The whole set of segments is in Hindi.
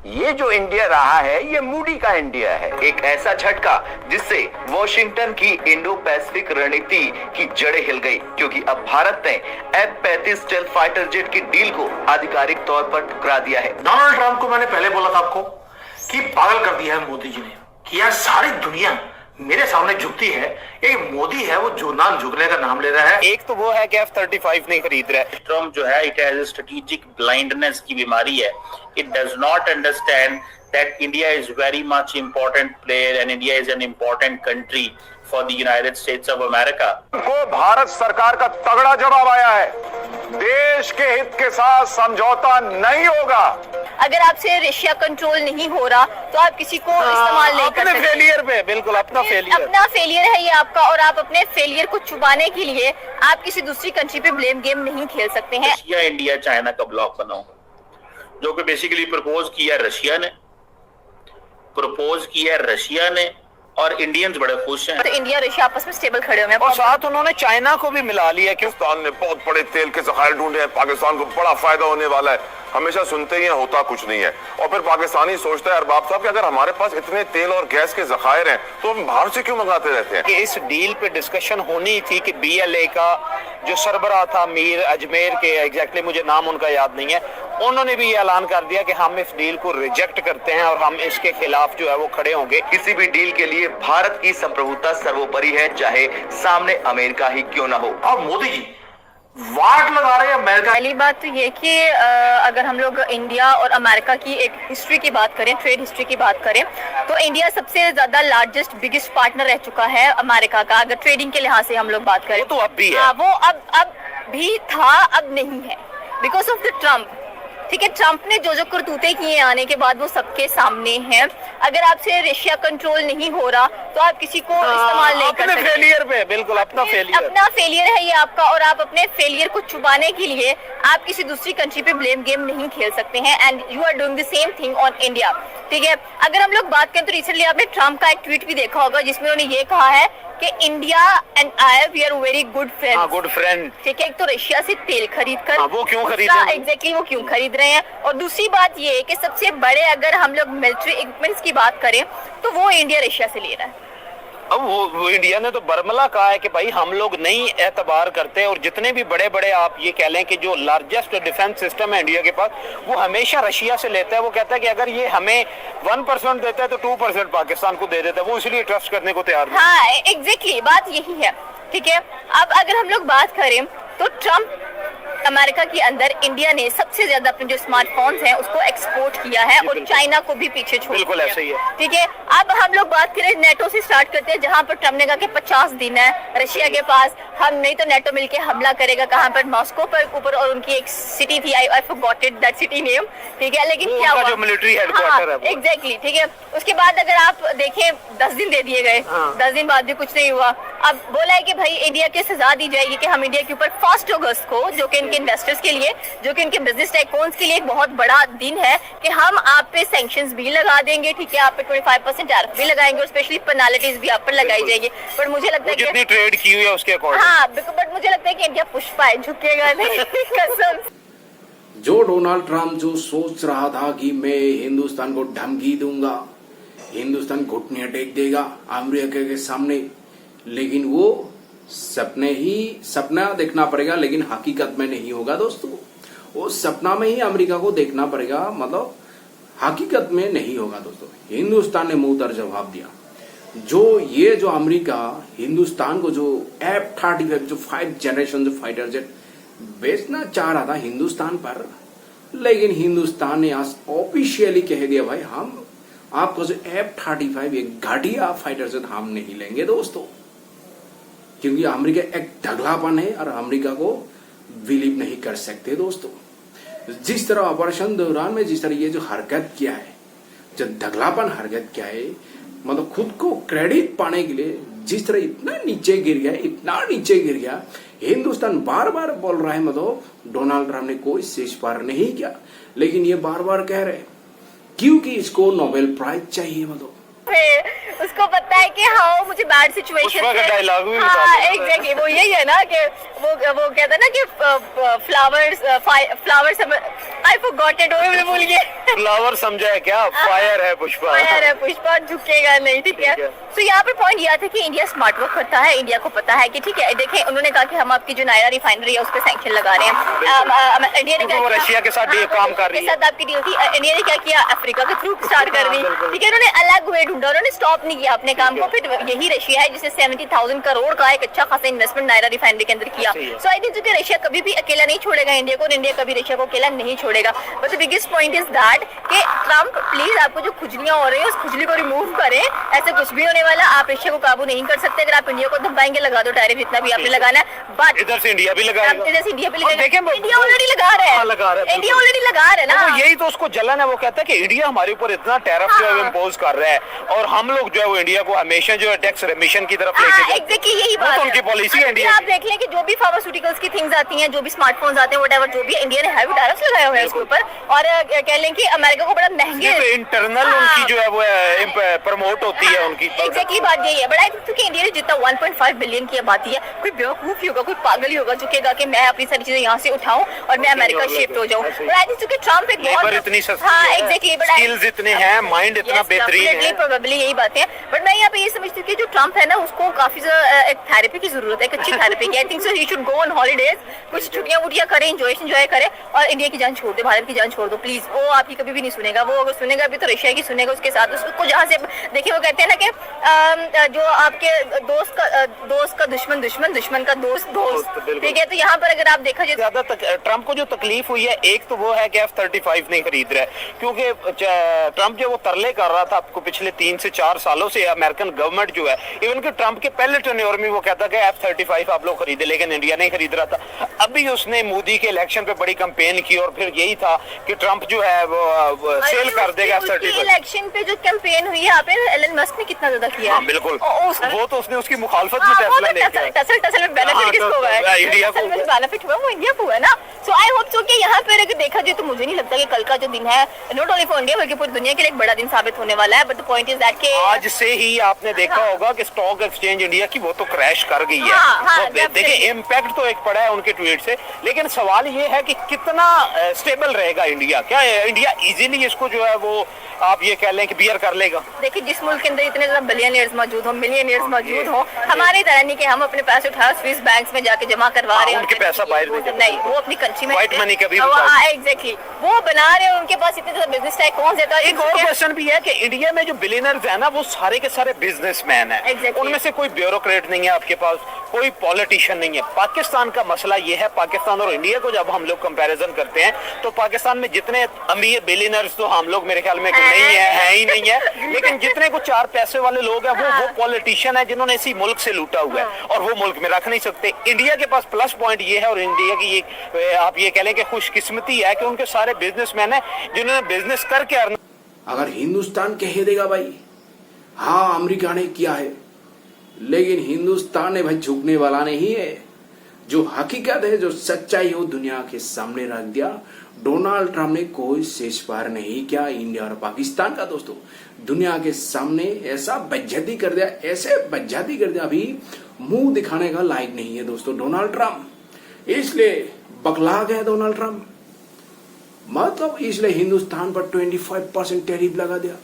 ये जो इंडिया रहा है ये मूडी का इंडिया है। एक ऐसा झटका जिससे वॉशिंगटन की इंडो पैसिफिक रणनीति की जड़ें हिल गई, क्योंकि अब भारत ने F-35 स्टेल्थ फाइटर जेट की डील को आधिकारिक तौर पर ठुकरा दिया है। डोनाल्ड ट्रंप को मैंने पहले बोला था आपको कि पागल कर दिया है मोदी जी ने, कि यार सारी दुनिया मेरे सामने झुकती है, एक मोदी है वो जो नाम झुकने का नाम ले रहा है। एक तो वो है कि F-35 नहीं खरीद रहा है। ट्रम्प जो है, इट हैज स्ट्रेटेजिक ब्लाइंडनेस की बीमारी है। It does not understand that India is very much important player and India is an important country for the United states of America. को भारत सरकार का तगड़ा जवाब आया है, देश के हित के साथ समझौता नहीं होगा। अगर आपसे रशिया कंट्रोल नहीं हो रहा तो आप किसी को इस्तेमाल नहीं कर सकते। अपने फेलियर पे, बिल्कुल अपना फेलियर है ये आपका, और आप अपने फेलियर को छुपाने के लिए आप किसी दूसरी कंट्री पे ब्लेम गेम नहीं खेल सकते हैं। रशिया इंडिया चाइना का ब्लॉक बनाओ, जो कि बेसिकली प्रपोज किया रशिया ने और इंडियंस बड़े खुश हैं। तो इंडिया रशिया आपस में स्टेबल खड़े हुए हैं, और साथ उन्होंने चाइना को भी मिला लिया। पाकिस्तान ने बहुत बड़े तेल के ज़खायर ढूंढे हैं, पाकिस्तान को बड़ा फायदा होने वाला है। हमेशा सुनते ही हैं, होता कुछ नहीं है। और फिर पाकिस्तानी सोचता है अरबाब साहब कि अगर हमारे पास इतने तेल और गैस के ज़खायर हैं तो हम बाहर से क्यों मंगाते रहते हैं। कि इस डील पे डिस्कशन होनी थी कि BLA का जो सरबराह था मीर अजमेर के, एग्जैक्टली मुझे नाम उनका याद नहीं है, उन्होंने भी ये ऐलान कर दिया कि हम इस डील को रिजेक्ट करते हैं और हम इसके खिलाफ जो है वो खड़े होंगे। किसी भी डील के लिए भारत की संप्रभुता सर्वोपरि है, चाहे सामने अमेरिका ही क्यों ना हो। और मोदी जी वाट लगा रहे हैं अमेरिका। पहली बात तो ये कि अगर हम लोग इंडिया और अमेरिका की एक हिस्ट्री की बात करें, ट्रेड हिस्ट्री की बात करें, तो इंडिया सबसे ज्यादा लार्जेस्ट बिगेस्ट पार्टनर रह चुका है अमेरिका का, अगर ट्रेडिंग के लिहाज से हम लोग बात करें। वो तो अब भी है। वो अब भी था, अब नहीं है, बिकॉज ऑफ द ट्रम्प। ठीक है, ट्रम्प ने जो जो करतूते किए आने के बाद वो सबके सामने हैं। अगर आपसे रशिया कंट्रोल नहीं हो रहा तो आप किसी को इस्तेमाल नहीं कर सकते। अपने फेलियर पे, बिल्कुल अपना फेलियर है ये आपका, और आप अपने फेलियर को छुपाने के लिए आप किसी दूसरी कंट्री पे ब्लेम गेम नहीं खेल सकते हैं, and you are doing the same thing on India. ठीक है, अगर हम लोग बात करें तो रिसेंटली आपने ट्रम्प का एक ट्वीट भी देखा होगा जिसमें उन्होंने ये कहा है कि India and I we are very good friend. ठीक है, एक तो रशिया से तेल खरीद कर वो क्यों खरीद रहे हैं? एग्जैक्टली वो क्यों खरीद रहे हैं। और दूसरी बात ये है कि सबसे बड़े अगर हम लोग मिलिट्री इक्विपमेंट्स की बात करें तो वो इंडिया रशिया से ले रहा है। अब वो इंडिया ने तो बरमला कहा है कि भाई हम लोग नहीं एतबार करते, और जितने भी बड़े बड़े आप ये कह लें कि जो लार्जेस्ट डिफेंस सिस्टम है इंडिया के पास, वो हमेशा रशिया से लेता है। वो कहता है कि अगर ये हमें 1% देता है तो 2% पाकिस्तान को दे देता है, वो इसलिए ट्रस्ट करने को तैयार नहीं। हाँ एग्जैक्टली, बात यही है। ठीक है, अब अगर हम लोग बात करें तो ट्रम्प अमेरिका के अंदर इंडिया ने सबसे ज्यादा अपने जो स्मार्टफोन्स हैं उसको एक्सपोर्ट किया है, और चाइना को भी पीछे छोड़ बिल्कुल दिया। ऐसे ही है। ठीक है, अब हम लोग बात करें नेटो से स्टार्ट करते हैं, जहां पर ट्रम्प ने कहा कि 50 दिन है रशिया के पास, हम नहीं तो नेटो मिलके हमला करेगा। कहां पर? मॉस्को पर ऊपर, और उनकी एक सिटी थी, I forgot it that city name. ठीक है, लेकिन क्या हुआ? जो मिलिट्री हेडक्वार्टर है। एग्जैक्टली, ठीक है। उसके बाद अगर आप देखें 10 दिन दे दिए गए, 10 दिन बाद भी कुछ नहीं हुआ। अब बोला है कि भाई इंडिया की सजा दी जाएगी कि हम इंडिया के ऊपर 1 अगस्त को, जो कि इनके इन्वेस्टर्स के लिए, जो कि इनके बिजनेस टाइकून्स के लिए एक बहुत बड़ा दिन है, कि हम आप पे सैंक्शंस भी लगा देंगे। ठीक है, आप पे 25% टैरिफ भी लगाएंगे, और स्पेशली पेनाल्टीज भी आप पर लगाई जाएगी। पर मुझे लगता है जितनी ट्रेड की हुई है उसके अकॉर्डिंग। हाँ, बट मुझे लगता है कि इंडिया पुष्पा है, झुकेगा नहीं। कसम। जो डोनाल्ड ट्रम्प जो सोच रहा था कि मैं हिंदुस्तान को धमकी दूंगा, हिंदुस्तान घुटने टेक देगा अमेरिका के सामने, लेकिन वो सपना देखना पड़ेगा, लेकिन हकीकत में नहीं होगा दोस्तों। वो सपना में ही अमेरिका को देखना पड़ेगा, मतलब हकीकत में नहीं होगा दोस्तों। हिंदुस्तान ने मुंह तर जवाब दिया। जो अमेरिका हिंदुस्तान को जो F-35 जो 5th जनरेशन जो फाइटर जेट बेचना चाह रहा था हिंदुस्तान पर, लेकिन हिंदुस्तान ने आज ऑफिशियली कह दिया भाई हम आपको जो F-35 एक घटिया फाइटर जेट हम नहीं लेंगे दोस्तों, क्योंकि अमेरिका एक ढगलापन है और अमेरिका को बिलीव नहीं कर सकते दोस्तों। जिस तरह ऑपरेशन दौरान में जिस तरह ये जो हरकत किया है, जो ढगलापन हरकत किया है, मतलब खुद को क्रेडिट पाने के लिए जिस तरह इतना नीचे गिर गया, हिंदुस्तान बार बार बोल रहा है, मतलब डोनाल्ड ट्रम्प ने कोई शीर्ष पार नहीं किया, लेकिन ये बार बार कह रहे हैं क्योंकि इसको नोबेल प्राइज चाहिए, मतलब उसको पता है कि हाँ मुझे बैड सिचुएशन पुष्पा का डायलॉग भी हाँ एग्जैक्टली वो यही है ना कि वो कहता है ना कि फ्लावर्स आई फॉरगॉट इट वो भूल गए फ्लावर समझा है क्या, फायर है पुष्पा, फायर है पुष्पा, झुकेगा नहीं, ठीक है। तो यहाँ पे पॉइंट यह था कि इंडिया स्मार्ट वर्क करता है, इंडिया को पता है कि ठीक है देखें उन्होंने कहा कि हम आपकी जो नायरा रिफाइनरी है उस पर सैंक्शन लगा रहे हैं। इंडिया ने वो रशिया के साथ काम कर रही है, आपकी डील थी, इंडिया ने क्या किया अफ्रीका के थ्रू स्टार्ट कर दी, ठीक है। उन्होंने अलग वे ढूंढा, उन्होंने स्टॉप नहीं किया अपने काम को। फिर यही रशिया है जिसने 70,000 करोड़ का एक अच्छा खासा इन्वेस्टमेंट नायरा रिफाइनरी के अंदर किया। सो आई थिंक कि रशिया कभी भी अकेला नहीं छोड़ेगा इंडिया को और इंडिया कभी रशिया को अकेला नहीं छोड़ेगा। But the biggest point is that कि ट्रम्प प्लीज आपको जो खुजलियां हो रही है उस खुजली को रिमूव करें, ऐसे कुछ भी होने वाला। आप रशिया को काबू नहीं कर सकते, अगर आप इंडिया को दबाएंगे लगा दो टैरिफ जितना भी आपने लगाना है, बट इधर से इंडिया भी लगाएगा, इधर से इंडिया भी लगाएगा। देखें इंडिया ऑलरेडी लगा रहा है, इंडिया ऑलरेडी लगा रहा है ना। तो यही तो उसको जलन है, वो कहता है कि इंडिया हमारे ऊपर इतना टैरिफ जो है इम्पोज कर रहा है और हम लोग जो है वो इंडिया को हमेशा जो है टैक्स रेमिशन की तरफ लेके जाते हैं। एग्जैक्टली यही बात है, उनकी पॉलिसी है इंडिया। आप देख लें कि जो भी फार्मास्यूटिकल्स की थिंग्स आती हैं, जो भी स्मार्टफोन्स आते हैं, व्हाटएवर जो भी इंडिया ने हैवी टैरिफ्स लगाए हुए हैं उसके ऊपर, और कह लें कि अमेरिका को बड़ा महंगे इंटरनल उनकी जो है वो प्रमोट होती है उनकी। एग्जैक्टली बात यही है। बट आई थिंक कि इंडिया ने जितना 1.5 बिलियन की आबादी है, कोई बेवकूफ ही होगा, कोई पागल ही होगा झुकेगा कि मैं अपनी सारी चीजें यहाँ से उठाऊं और मैं अमेरिका शिफ्ट हो जाऊं। बट आई थिंक कि ट्रम्प एक बहुत इतनी सस्ती हाँ है, एग्जैक्टली स्किल्स इतने हैं, माइंड इतना बेहतरीन है, प्रोबेबली यही बात है। बट मैं यहाँ पे ये समझती हूँ कि जो ट्रम्प है ना उसको काफी एक थेरेपी की जरूरत है, एक अच्छी थेरेपी की। I think so he should go on holidays, कुछ छुट्टियां वुट्टियां करे, एंजॉय करे और इंडिया की जान छोड़ दे, भारत की जान छोड़ दो प्लीज। वो आपकी कभी भी नहीं सुनेगा, वो अगर सुनेगा भी तो रशिया की सुनेगा उसके साथ। उसको जहाँ से देखिए वो कहते हैं ना कि जो आपके दोस्त का दुश्मन दुश्मन का दोस्त, ठीक है। तो यहाँ पर अगर आप देखा जाए ज्यादा ट्रम्प को जो तकलीफ हुई है, एक तो वो है कि F-35 नहीं खरीद रहा है, क्योंकि ट्रम्प जो वो तरले कर रहा था आपको पिछले 3 से 4 सालों से अमेरिकन गवर्नमेंट जो है, इवन कि ट्रम्प के पहले टेन्योर में वो कहता कि F-35 आप लोग खरीदे, लेकिन इंडिया नहीं खरीद रहा था। अभी उसने मोदी के इलेक्शन पे बड़ी कैंपेन की और फिर यही था कि ट्रम्प जो है वो सेल कर देगा F-35। इलेक्शन पे जो कैंपेन हुई है आपने एलन मस्क ने कितना ज्यादा किया है। बिल्कुल, वो तो उसने उसकी मुखालफत में फैसला लिया, टसल में बेनिफिट किसको हुआ है, इंडिया को बेनिफिट हुआ वो इंडिया को है ना। सो आई होप सो कि यहाँ पर अगर देखा जाए तो मुझे नहीं लगता कि कल का जो दिन है नॉट ओनली फॉर इंडिया बल्कि पूरी दुनिया के लिए एक बड़ा दिन साबित होने वाला है। But the point is that कि आज से ही आपने देखा होगा कि स्टॉक एक्सचेंज इंडिया की वो तो क्रैश कर गई है। तो देखिए इम्पैक्ट तो एक पड़ा है उनके ट्वीट से, लेकिन सवाल ये है कि कितना स्टेबल रहेगा इंडिया, क्या इंडिया इजीली इसको जो है वो आप ये कह लें कि बियर कर लेगा। देखिए जिस मुल्क के अंदर इतने ज्यादा बिलियनियर्स मौजूद हो, मिलियनियर्स मौजूद हो, हमारी तरह नहीं कि हम अपने पैसे उठा स्विस बैंक्स में जाके जमा करवा रहे हैं, उनके पैसा बाहर नहीं, वो अपनी कंट्री में व्हाइट मनी कभी एग्जैक्टली वो बना रहे हैं, उनके पास इतने ज्यादा बिजनेस है। कौन देता है? एक और क्वेश्चन भी है कि इंडिया में जो बिलियनर्स है ना वो सारे के सारे बिजनेसमैन हैं, उनमें से कोई ब्यूरोक्रेट नहीं है आपके पास, कोई पॉलिटिशियन नहीं है। पाकिस्तान का मसला ये है, पाकिस्तान और इंडिया को जब हम लोग कंपैरिजन करते हैं तो पाकिस्तान में जितने अमीर बिलियनर्स तो हम लोग मेरे ख्याल में नहीं है ही नहीं है, लेकिन जितने को 4 पैसे वाले लोग हैं वो पॉलिटिशियन है जिन्होंने इसी मुल्क से लूटा हुआ है और वो मुल्क में रख नहीं सकते। इंडिया के पास प्लस पॉइंट ये है और इंडिया की ये आप ये कह लें कि खुशकिस्मती है कि उनके सारे बिजनेसमैन है जिन्होंने बिजनेस करके अगर हिंदुस्तान कह देगा भाई हाँ अमेरिका ने किया है, लेकिन हिंदुस्तान ने भाई झुकने वाला नहीं है। जो हकीकत है, जो सच्चाई है वो दुनिया के सामने रख दिया। डोनाल्ड ट्रम्प ने कोई शेष पार नहीं किया इंडिया और पाकिस्तान का। दोस्तों दुनिया के सामने ऐसा बेइज्जती कर दिया, ऐसे बेइज्जती कर दिया, अभी मुंह दिखाने का लायक नहीं है दोस्तों डोनाल्ड ट्रम्प। इसलिए बकला गया डोनाल्ड ट्रम्प, मतलब इसलिए हिंदुस्तान पर 25% टैरिफ लगा दिया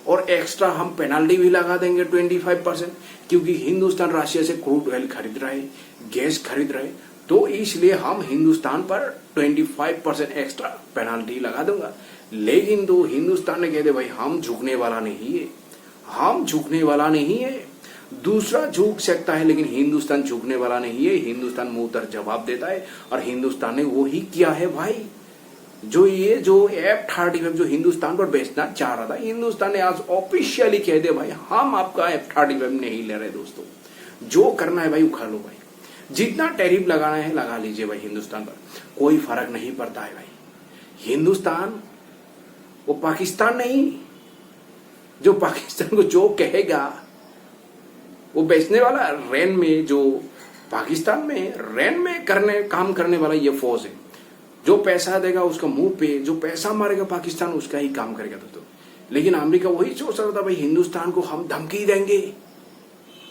और एक्स्ट्रा हम पेनाल्टी भी लगा देंगे 25%, क्योंकि हिंदुस्तान रशिया से क्रूड ऑयल खरीद रहा है, गैस खरीद रहा है, तो इसलिए हम हिंदुस्तान पर 25% एक्स्ट्रा पेनाल्टी लगा दूंगा। लेकिन तो हिंदुस्तान ने कह दे भाई हम झुकने वाला नहीं है, हम झुकने वाला नहीं है। दूसरा झुक सकता है लेकिन हिंदुस्तान झुकने वाला नहीं है। हिंदुस्तान मुंह तर जवाब देता है और हिंदुस्तान ने वो ही किया है भाई। जो F-35 जो हिंदुस्तान पर बेचना चाह रहा था, हिंदुस्तान ने आज ऑफिशियली कह दिया भाई हम आपका F-35 नहीं ले रहे दोस्तों, जो करना है भाई उखा लो भाई, जितना टैरिफ लगाना है लगा लीजिए भाई, हिंदुस्तान पर कोई फर्क नहीं पड़ता है भाई। हिंदुस्तान वो पाकिस्तान नहीं, जो पाकिस्तान को जो कहेगा वो बेचने वाला। रेन में जो पाकिस्तान में रेन में काम करने वाला ये फौज है, जो पैसा देगा उसका मुंह पे, जो पैसा मारेगा पाकिस्तान उसका ही काम करेगा दोस्तों। लेकिन अमेरिका वही सोच रहा था भाई हिंदुस्तान को हम धमकी देंगे,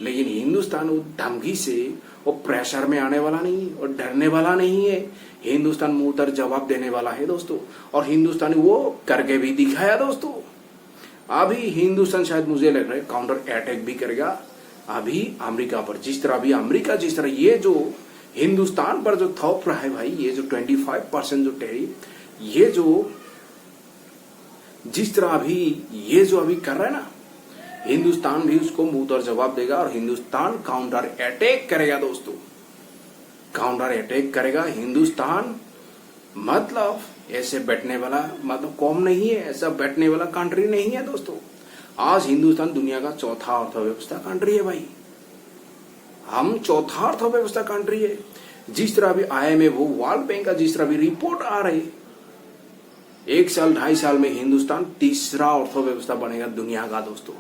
लेकिन हिंदुस्तान वो धमकी से वो प्रेशर में आने वाला नहीं और डरने वाला नहीं है। हिंदुस्तान मुंह तर जवाब देने वाला है दोस्तों, और हिंदुस्तान वो करके भी दिखाया दोस्तों। अभी हिंदुस्तान शायद मुझे लग रहा है काउंटर अटैक भी करेगा अभी अमेरिका पर, जिस तरह अभी अमेरिका जिस तरह ये जो हिंदुस्तान पर जो थोप रहा है भाई, ये जो 25% जो टैरिफ, ये जो जिस तरह अभी ये जो अभी कर रहा है ना, हिंदुस्तान भी उसको मुंह तर जवाब देगा और हिंदुस्तान काउंटर अटैक करेगा दोस्तों, काउंटर अटैक करेगा हिंदुस्तान। मतलब ऐसे बैठने वाला मतलब कौम नहीं है, ऐसा बैठने वाला कंट्री नहीं है दोस्तों। आज हिंदुस्तान दुनिया का चौथा अर्थव्यवस्था कंट्री है भाई, हम चौथा अर्थव्यवस्था कंट्री है। जिस तरह अभी IMF वो वर्ल्ड बैंक का जिस तरह अभी रिपोर्ट आ रही, 1 साल 2.5 साल में हिंदुस्तान तीसरा अर्थव्यवस्था बनेगा दुनिया का दोस्तों।